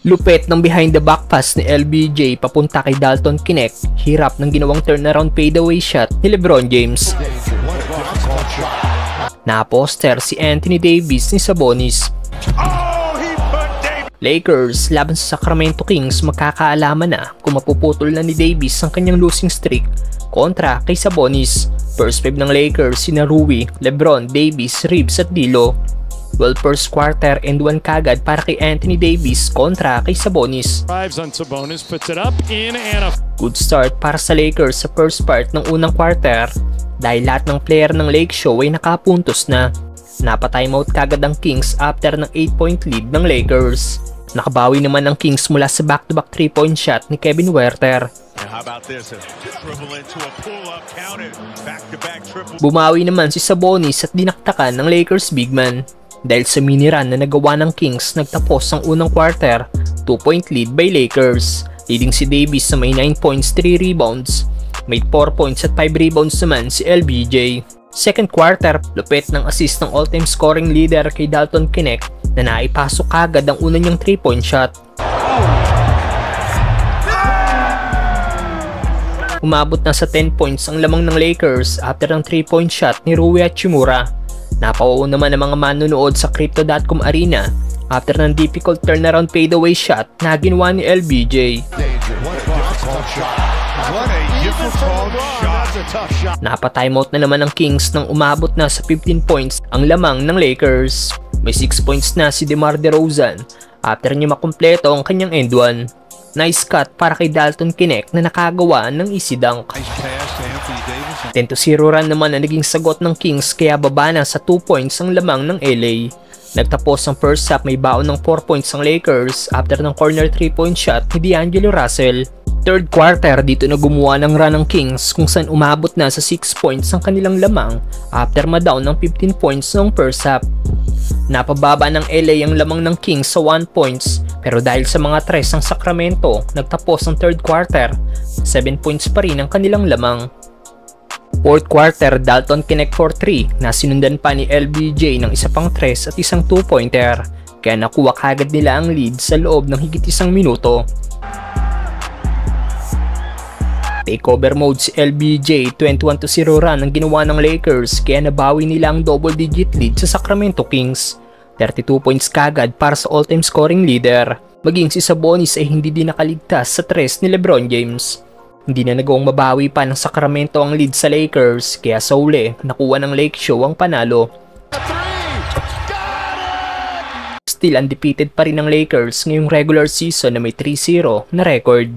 Lupet ng behind the back pass ni LBJ papunta kay Dalton Knecht. Hirap ng ginawang turnaround fadeaway shot ni LeBron James. Na-poster si Anthony Davis ni Sabonis. Lakers laban sa Sacramento Kings, magkakaalaman na kung mapuputol na ni Davis ang kanyang losing streak kontra kay Sabonis. First five ng Lakers sina Rui, LeBron, Davis, Reeves at D'Lo. Well, first quarter and one kagad para kay Anthony Davis kontra kay Sabonis. Good start para sa Lakers sa first part ng unang quarter dahil lahat ng player ng Lake Show ay nakapuntos na. Napa-timeout kagad ang Kings after ng 8-point lead ng Lakers. Nakabawi naman ang Kings mula sa back-to-back 3-point shot ni Kevin Huerter. Bumawi naman si Sabonis at dinaktakan ng Lakers big man. Dahil sa mini-run na nagawa ng Kings, nagtapos ang unang quarter, 2-point lead by Lakers. Leading si Davis sa may 9 points, 3 rebounds. May 4 points at 5 rebounds naman si LBJ. Second quarter, lupit ng assist ng all-time scoring leader kay Dalton Knecht na naipasok kagad ang una niyang 3-point shot. Umabot na sa 10 points ang lamang ng Lakers after ng 3-point shot ni Rui Hachimura. Napauo naman ang mga manonood sa Crypto.com Arena after ng difficult turnaround fadeaway shot na ginawa ni LBJ. Napa-timeout na naman ang Kings nang umabot na sa 15 points ang lamang ng Lakers. May 6 points na si DeMar DeRozan after niya makumpleto ang kanyang end one. Nice cut para kay Dalton Knecht na nakagawa ng easy dunk. 10-0 run naman ang naging sagot ng Kings kaya baba na sa 2 points ang lamang ng LA. Nagtapos ang first half may baon ng 4 points ang Lakers after ng corner 3-point shot ni D'Angelo Russell. Third quarter dito na gumawa ng run ng Kings kung saan umabot na sa 6 points ang kanilang lamang after ma-down ng 15 points ng first half. Napababa ng LA ang lamang ng Kings sa 1 points pero dahil sa mga tres ng Sacramento, nagtapos ang third quarter, 7 points pa rin ang kanilang lamang. Fourth quarter, Dalton Knecht for 3 na sinundan pa ni LBJ ng isa pang tres at isang 2-pointer kaya nakuha kagad nila ang lead sa loob ng higit isang minuto. Takeover mode si LBJ, 21-0 run ang ginawa ng Lakers kaya nabawi nila ang double-digit lead sa Sacramento Kings. 32 points kagad para sa all-time scoring leader. Maging si Sabonis ay hindi din nakaligtas sa tres ni LeBron James. Hindi na nagawang mabawi pa ng Sacramento ang lead sa Lakers kaya sa uli, nakuha ng Lake Show ang panalo. Still undefeated pa rin ang Lakers ngayong regular season na may 3-0 na record.